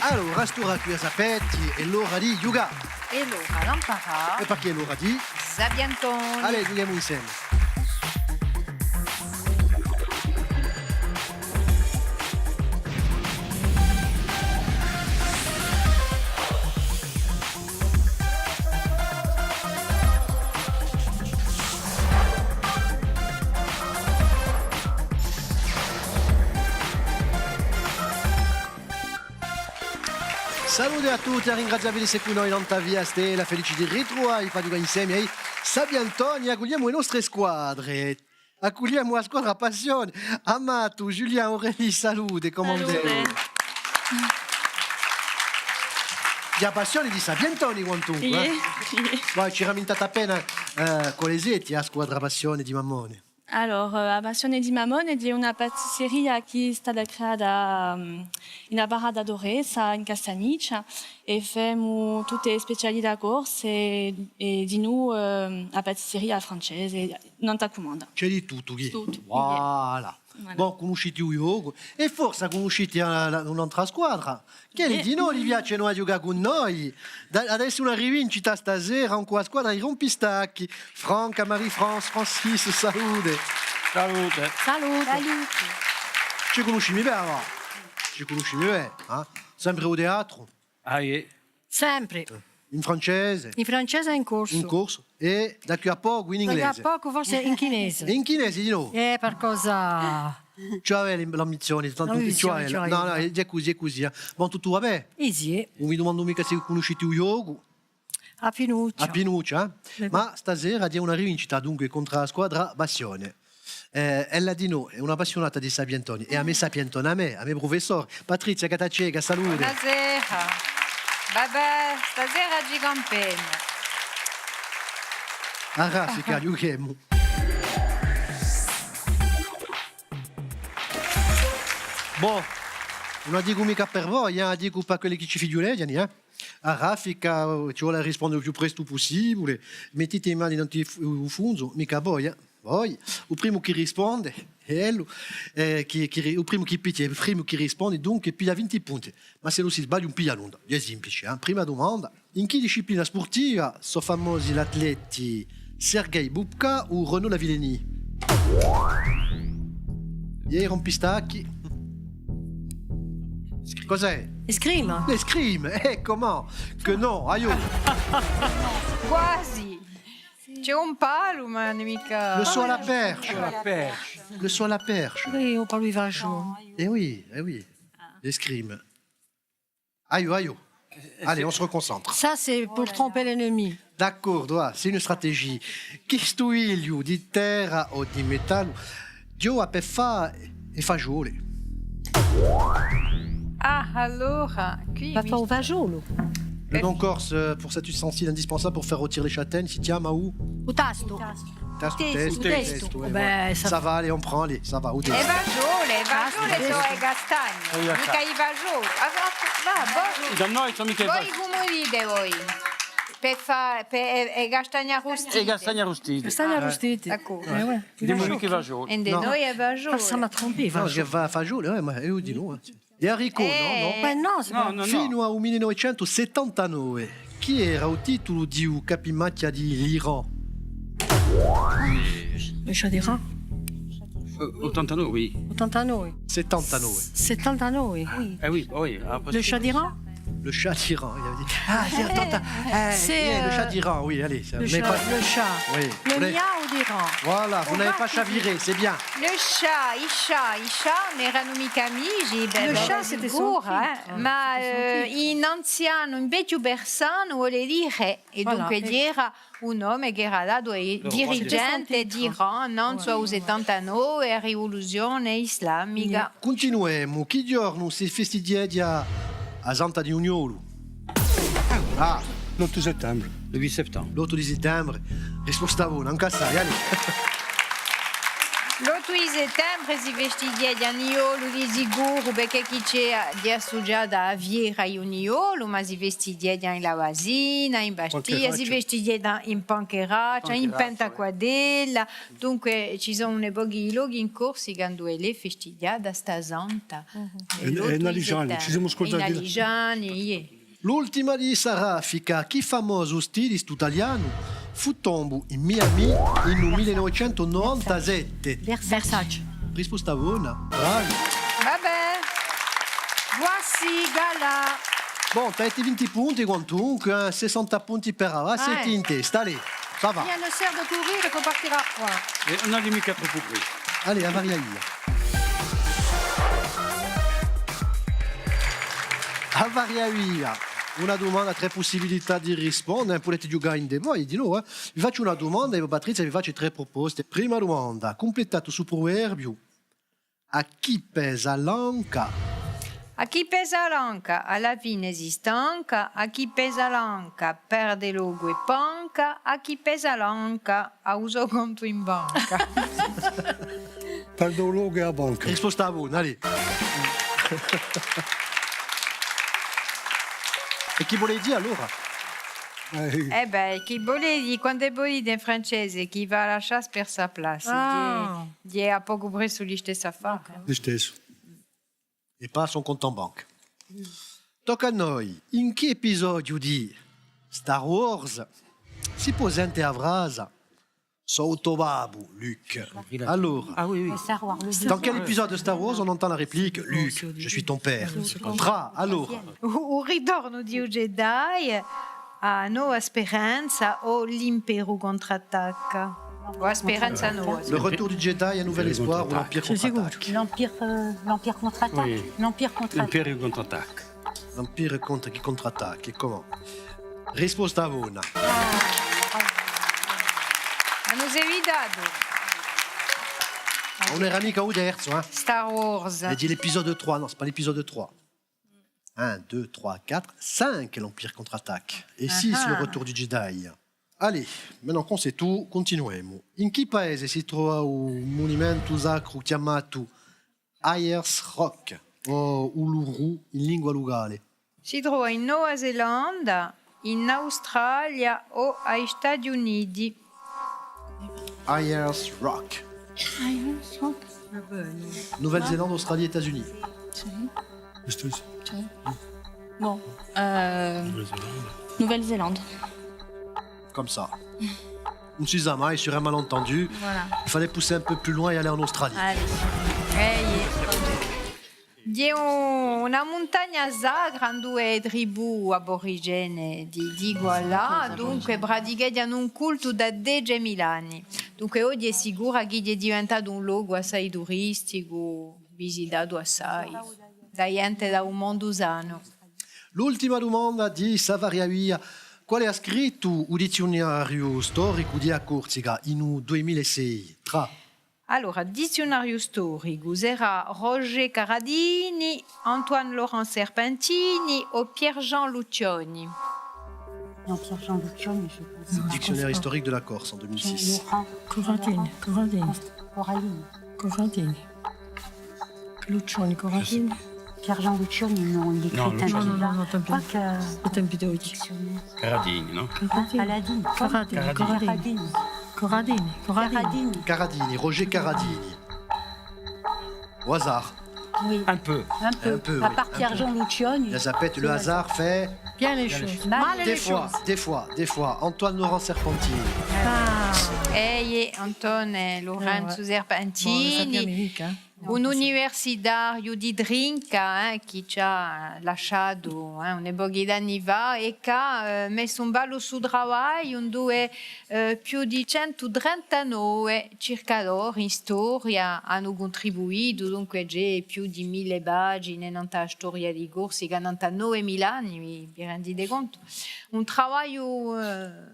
Allora, stura qui a Sapetti e l'ora di Yuga. E allora l'Ampara. E perché l'ora di? Zabiantoni. Allora, giochiamo insieme. Salute a tutti, ringraziabili di seguire noi in via Stella, felici di ritrovare i insieme ai Sabiantoni, accogliamo le nostre squadre. Accogliamo la squadra Passione, Amato, Giulia, Aurélie, salute, come la Passione di Sabiantoni quantunque. Poi ci rammentate appena con le setti a squadra Passione di Mammone. Allora, a Passione di Mammone è una pasticceria che è stata creata in Barra d'Oresa, in Castagniccia, e facciamo tutte le specialità corse e di noi a pasticceria francese, non ti comanda. C'è di tutto, chi? Tutto. Voilà. Bon, conoscete il gioco e forse conoscete un'altra squadra. Che di noi vi piace noi giocare con noi. Adesso una rivincita stasera con la squadra di Rompistacchi. Franca, Marie-France, Francis, salute. Salute. Salute. Ci conosciamo bene, va? Ci conosciamo bene, eh? Sempre al teatro. Ah, yeah. Sempre. In francese. In francese è in corso. In corso. E da qui a poco in inglese. Da poco forse in chinese. E in chinese di nuovo. Per cosa? C'aveva l'ambizione, tanto L'ambizione, c'aveva. No, è così, è così. Ma tutto va bene? Easy. Non vi domando mica se conoscete il gioco. A Pinuccia. A Pinuccia, ma stasera c'è una rivincita dunque contro la squadra Passione. Ella di noi è una appassionata di Sabiantoni e a me Sabiantoni, a me professore. Patrizia Catacega, salute. Buonasera. Vabbè, stasera ci compagno. A raffica, giochiamo. Boh, non dico mica per voi, dico per quelli che ci figliolegi, A raffica ci vuole rispondere il più presto possibile. Mettete le mani nel fondo, mica voi, Voi, il primo che risponde è lui, il primo che piglia, il primo che risponde, dunque piglia 20 punti. Ma se lo si sbaglia, un piglia l'onda. È semplice. Prima domanda, in che disciplina sportiva sono famosi gli atleti Sergei Bubka o Renaud Lavillenie? Ieri Rompistacchi. Cos'è? Escrima. L'escrime, comment? Que non, aiuto. Quasi. C'è un palo, ma mica. Le saut à la perche. Le saut à la perche. Oui, on parle va jaune. Eh oui. L'escrime. Aïe. Allez, on se reconcentre. Ça, c'est pour tromper l'ennemi. D'accord, c'est une stratégie. Questo ilio di terra o di metallo, Dio a fa e fagioli. Ah, allora, qui. Va fa au vagiolo. Le nom corse pour cet ustensile indispensable pour faire rôtir les châtaignes, si tiens, Maou. Au tasto. Testo. Ouais, Ben, ça va, allez, on prend, allez, ça va. E vagiole sono i castagni, mica i vagioli. Da noi sono mica i Voi come dite voi? Per castagna arrostite. E castagna arrostite. Castagna arrostite. Ecco. Diamo mica i vagioli. E noi è vagiole. Ça m'a trompé, Non, je vagiolo. vais à fagioli, ouais, ma io di no. Gli haricots, no? Ben non, c'est pas... No. Fino al 1979, chi era il titolo di capimacchia di l'Iran? Le chat des rats. 89, oui. 89. 79. 79, oui. Oui. Le chat d'Iran. Le chat d'Iran, il avait dit. Ah, c'est C'est, le chat d'Iran, oui, allez. Le chat. Oui. Le Vous n'avez- miau d'Iran. Voilà, vous n'avez pas chaviré, c'est bien. I scià non erano mica amici, Le chat, c'était sicuro, son titre. ma C'était son titre. in anziano, in vecchio persano vuole dire, e Voilà. dunque era un nome che era dato ai dirigente d'Iran, non so, al 79, a rivoluzione islamica. Continuiamo. Chi giorno si festeggia a Santa di Uniolo? Ah, L'8 settembre. Le 8 settembre. l'8 di settembre. Risposta buona, anche assai, allez. L'8 tutti i settembre si vestigia di aniolo, di siguro, perché chi c'è di studiata a Viera e Uniolo, ma si vestigia di in Lavasina, in Bastia, si vestigia in Pancheraccia, in Pentaquadella. Dunque ci sono un pochi luoghi in Corsica dove le festiglia da sta santa. E in Aligiani, ci siamo scordati. In Aligiani, L'ultima di Sarafica, chi famoso stilista italiano fu tombo in Miami in 1997. Versace. Risposta buona. Bravi. vabbè, voici Gala. Bon, t'as été 20 punti quantunque, 60 punti per ora, siete in testa, allez, ça va. Rien ne sert de courir, il faut partir à froid. Et on a les mica trop coupés. Allez, Avariaïa. Avariaïa. Una domanda, tre possibilità di rispondere, potete giocare in voi, di no. Vi faccio una domanda e Patrizia vi faccio tre proposte. Prima domanda, completato su proverbio. A chi pesa l'anca? A chi pesa l'anca, alla fine si stanca, a chi pesa l'anca perde logo e panca, a chi pesa l'anca ha uso conto in banca. Perdo luogo a banca. Risposta buona, allez. E chi vuole dire allora? Eh beh, chi vuole dire, quando è bolito in francese, chi va alla chasse per sa place, Ah. di è a poco presso gli stessi affari. Lo stesso. E pas son conto in banca. Tocca a noi. In che episodio di Star Wars si presenta a Vrasa Sottobabu, Luc? Allora, Ah oui, oui. dans quel épisode de Star Wars on entend la réplique Luc, je suis ton père? Tra, allora. O ritorno di un Jedi a Nuova Speranza o l'impero contrattacca? O a Speranza Nuova. Le retour du Jedi, un nouvel espoir ou l'Empire contre-attaque? L'Empire contre-attaque. Oui. L'Empire contre-attaque. L'Empire contre-attaque. L'Empire contre chi contre-attaque, comment? Risposta buona. Hanno evitato On era mica au terzo, hein? Star Wars. Elle dit l'épisode 3, non, c'est pas l'épisode 3. 1, 2, 3, 4, 5, l'Empire contre-attaque. Et 6, le retour du Jedi. Allez, maintenant qu'on sait tout, continuiamo. In che paese si trova un monumento sacro chiamato Ayers Rock, o Uluru in lingua locale? Si trova in Nuova Zelanda, in Australia o agli Stati Uniti. Ayers Rock. Nouvelle-Zélande, Australie, États-Unis. Lo stesso. Bon. Nouvelle-Zélande. Comme ça. On si jamais, sur un malentendu, Voilà. il fallait pousser un peu plus loin et aller en Australie. Di una montagna sacra dove tribù aborigene di Iguala, dunque praticano un culto da 10.000 anni. Dunque oggi è sicuro che è diventato un luogo assai turistico, visitato assai da gente da un mondo sano. L'ultima domanda di Savariavia. Quale ha scritto un dizionario storico di Corsica in 2006? Tra Allora, dizionario storico era Roger Caradini, Antoine Laurent Serpentini o Pierre-Jean Lucioni. Non, Pierre-Jean Lucioni, je pense. Dictionnaire historique de la Corse en 2006. Laurent. Corradini. Coraline. Corradini. Lucioni, Corradini. Pierre-Jean Lucioni, non, il écrit Non, un Lucioni. petit Non, tant Je crois pis. que... C'est un peu de Dictionnaire. Caradini, non? Paladine. Corradini. Corradine. Corradini. Corradini. Caradine. Caradini, Roger Caradini. Au hasard. Oui, Un peu. un peu. Un peu, À oui, part un Pierre-Jean Lucioni. La zapette, le hasard fait Bien les choses. Mal Mal des les fois, choses. des fois. Antoine Laurent Serpentini. Ah. Ehi, Antone Lorenzo Bon, lo Serpentini, sappiamo mica. un universitario di Drinca che ci ha lasciato un po' di anni fa e che ha messo un ballo su travaglio dove più di 139 cercatori in storia hanno contribuito, dunque c'è più di 1000 pagine nella storia di Corsica, 99.000 anni, vi rendete conto? Un travaglio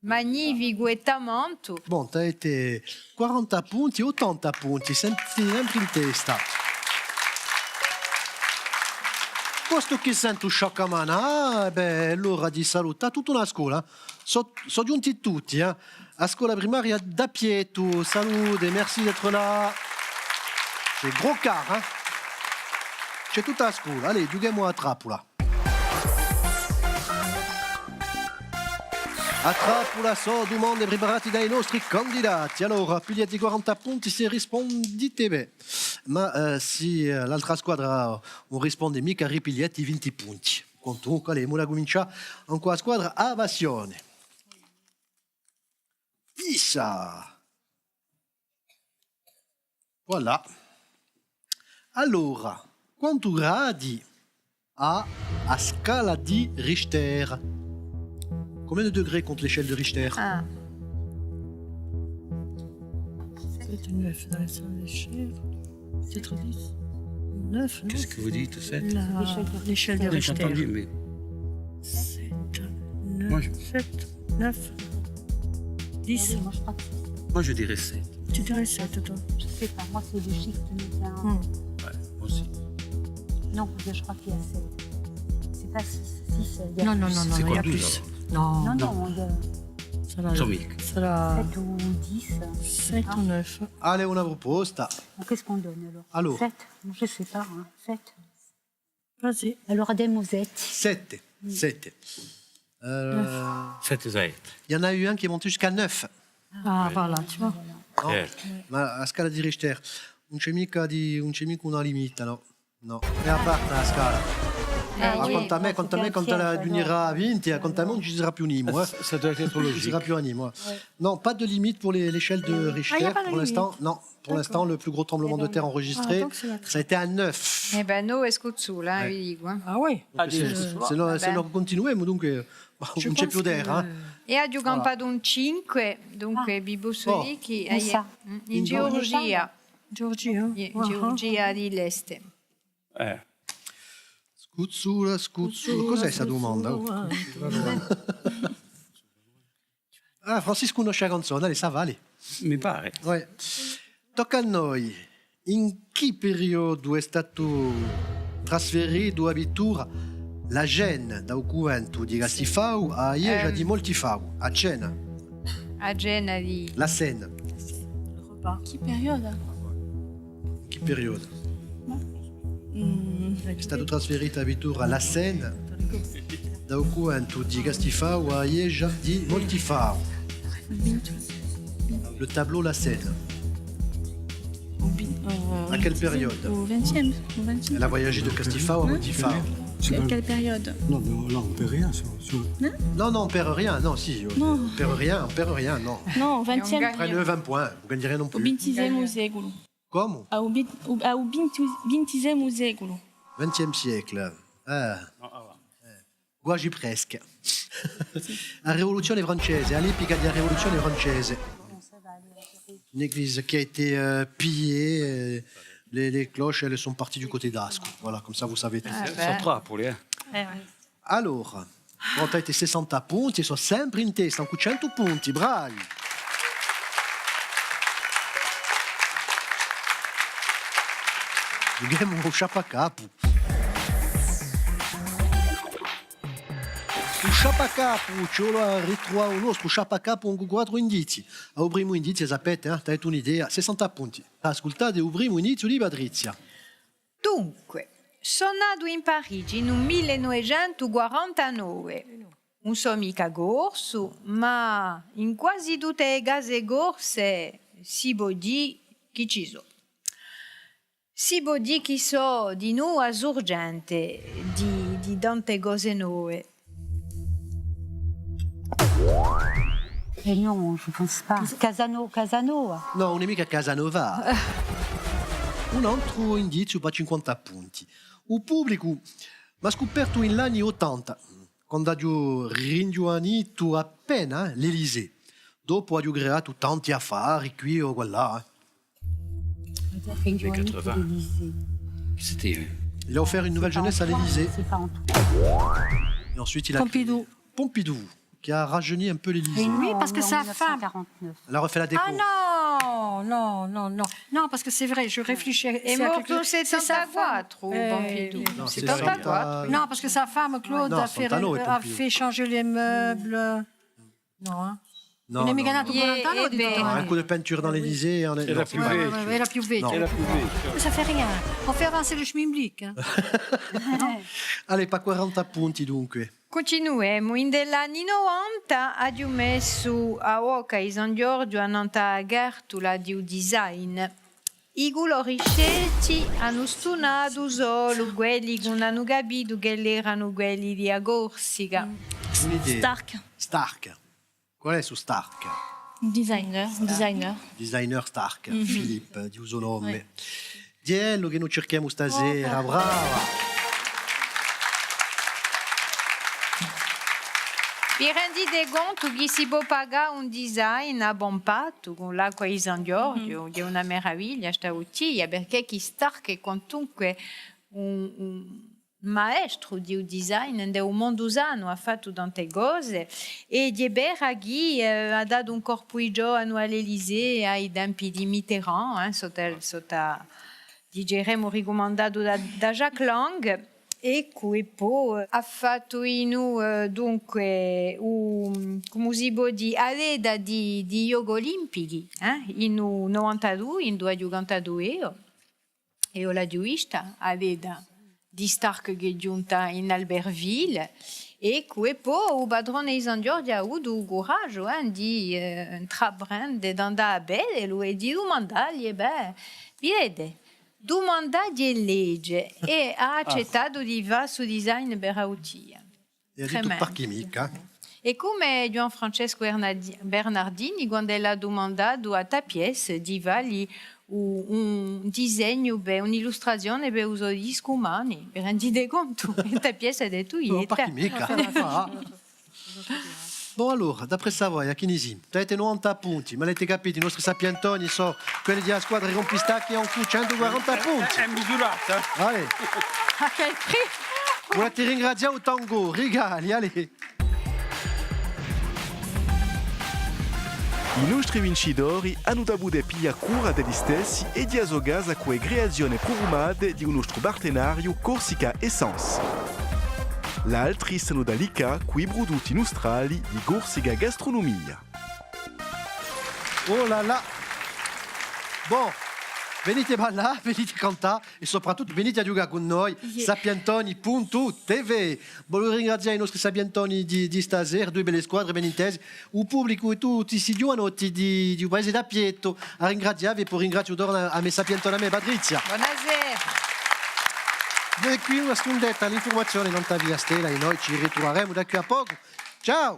magnifico e tamanto. Bon, t'as été 40 punti, 80 punti, senti sempre in testa. Posto che sento sciocamana, l'ora di salutare tutta una scuola. Sono giunti tutti, A scuola primaria da Pieto. Salute, merci d'être là. c'est gros quart, hein. C'è tutta la scuola. Allez, giochiamo a trappola. A trappola so domande preparate dai nostri candidati. Allora, pigliati 40 punti se rispondite bene. Ma se l'altra squadra non risponde mica, ripigliati 20 punti. Comunque, allez, ora comincia con la squadra Avazione. Fissa! Voilà. Allora, quanto gradi ha a scala di Richter? Combien de degrés compte l'échelle de Richter? Ah, 7 9 dans la salle des chèvres. Peut-être 10. 9, non? Qu'est-ce que vous dites, 7? L'échelle de Oui, j'ai entendu, Richter. mais 7, Moi, 9, je- 7, 9, 10. Moi, je crois que moi je dirais 7. Tu dirais 7, toi? je sais pas. Moi, c'est le chiffre qui me vient. Hmm. Ouais, moi aussi. Non, je crois qu'il y a 7. C'est pas 6. 6 il y a Non, non, plus. non, non, C'est il y quoi a 12 plus. alors? Non, Non, non, il y a ça va. Jean-Michel. Ça va. 7 ou 10. 7 ou 9. Allez, una proposta. Qu'est-ce qu'on donne alors? Alors. 7. Je sais pas. Hein. 7. Vas-y. Alors, des mosettes. 7. 7. Il 7 8. y en a eu un qui est monté jusqu'à 9. Ah, voilà, tu vois. No? Ma la scala di Richter non c'è mica una limite, no? No. È a parte la scala. Ma oui. quanto a me, quando la giunirà a 20, quanto a me non ci sarà più Nîmes. Hein. Ça doit être Il ne logique. sera plus à Nîmes. Ouais. Non, pas de limite pour l'échelle de Richter. Ah, y a pas de pour l'instant, limite. non. Pour l'instant, le plus gros tremblement de terre enregistré, Ah, donc c'est la- ça a été à 9. eh ben noi scuzzula, vi dico. Ah oui. Se non continuiamo, dunque, non c'è più d'air. Hein. E ha giocato un 5, dunque Bibo Sovichi Où ça? in Georgia, Georgie, hein? in Georgia di l'Est. Scuzzura. Cos'è questa domanda? Oh. Ah, Francis conosce la canzone, allez, ça va, allez. Mi pare. Ouais. Tocca a noi. In che periodo è stato trasferito addirittura la Gênes da Ocuvento di Gastifau a Ieja di Moltifau, a Cena, A Gena di... la Seine? Che periodo? Che periodo? È stato trasferito addirittura la Seine da Ocuvento di Gastifau a Ieja di Moltifau. Le tableau La Seine. À quelle période? Au 20e. Elle a voyagé de Castifau à Moltifau. Quelle période? Non, mais là, on ne peut rien. Non, on perd rien. Non, si. Non. On perd rien, non. Non, au 20e. gagne. Prenez 20 points, vous gagnez rien non Au plus. 20e secolo. Come? Au 20e secolo. 20e siècle. Ah. Quasi presque. La rivoluzione francese, all'epoca della rivoluzione francese. Une église qui a été pillée. Les cloches, elles sont parties du côté d'Asco. Voilà, comme ça vous savez tout. Sono Trapoli, eh? Allora, pronto avete 60 punti, sono sempre in testa, con 100 punti, bravi. Giochiamo un sciapacapo. Un sciapacapo, ce l'ho ritrovato un nostro sciapacapo con 4 indizi. A primo indizio, sapete, avete un'idea, 60 punti. Ascoltate il primo indizio di Patrizia. Dunque, sono nato in Parigi nel 1949. Non so mica corso, ma in quasi tutte le case corse si può dire che ci sono. Si può dire che so di nuovo sorgente di tante cose nuove. Et non, je pense pas. Casano. No, un'amica Casanova. Un altro indizio per 50 punti. Il pubblico mi ha scoperto negli anni 80, quando ho ringiovanito appena l'Elysée. Dopo ho creato tanti affari qui o là. C'était. Il a offert une nouvelle jeunesse à l'Elysée. C'est pas en tout. Et ensuite, il a Pompidou. Pompidou, qui a rajeuni un peu l'Elysée. Oui, parce que sa femme. 1949. Elle a refait la déco. Ah non. Non, parce que c'est vrai, je réfléchis. È morto nel 74, Pompidou. Non, C'est c'est 74. Non, parce que sa femme, Claude, Non, a fait 69 et Pompidou. changer les meubles. Non, hein. No, Non è no, mica no. nato 40 anni o di beh, tutto Un anni? coup de peinture dans l'Elysée. C'est la plus vecchia. È la più vecchia. No. C'est la plus vecchia. Ça fait rien. On fait avancer le schmilblick. Allez, pas 40 punti dunque. Continuiamo. In degli anni 90 abbiamo messo a Oca in San Giorgio a Nanta Gertula di design. I colori scelti hanno stunato solo quelli che non hanno capito che erano quelli di Corsica. Un'idea. Stark, Stark. Qual è su Stark? designer. Designer Stark, Philippe, di uso nome. Diello che noi cerchiamo stasera, brava. Vi rendete conto che si può pagare un design a buon patto con l'acqua di San Giorgio? È una meraviglia sta bottiglia, perché chi Stark è comunque un maestro di design del mondo usano, ha fatto tante cose e di Beraghi ha dato un corpo di giovane all'Elysée ai tempi di Mitterrand, sotto diremo ricomandato da Jacques Lang. E poi ha fatto dunque come si può dire, aveda di yoga olimpici in 92, in 2022 e la giuista aveda di Stark che è giunta in Albertville e poi il padrone di San Giorgio ha avuto il coraggio di intraprendere di andare a bere e lui di domandargli, vede, domandagli legge e ha accettato di fare su design per Autia. E ha detto par chimica. E come Gian Francesco Bernardini, quando l'ha domandato a Tapies di fargli un disegno, un'illustrazione per uso di scumani, per rendere conto. E Tapies ha detto, No, par chimica. Ah. Bon, allora, d'après Savoia, a Kinesi, tu avete 90 punti, ma avete capito, i nostri sapientoni sono quelli della squadra rompistacchi e hanno 140 punti. È misurata. Allez, A quel prix? volete ringraziare il tango, rigali, allez. I nostri vincitori hanno avuto piglia cura degli stessi e di azogas a quelle creazioni programmate di un nostro partenario Corsica Essence. L'altri sono da Lica, quei prodotti nostrali di Corsica Gastronomia. Oh là là. Bon, venite ballare, venite cantare e soprattutto venite a giocare con noi. Sapientoni.tv. Voglio ringraziare i nostri sapientoni di stasera, due belle squadre ben intese. Il pubblico e tutti i giovanotti di paese da Pietro a ringraziarvi e poi ringrazio a me sapientoni, a me Patrizia. Buonasera. E qui una stundetta all'informazione, non via Stella e noi ci ritroveremo da qui a poco. Ciao!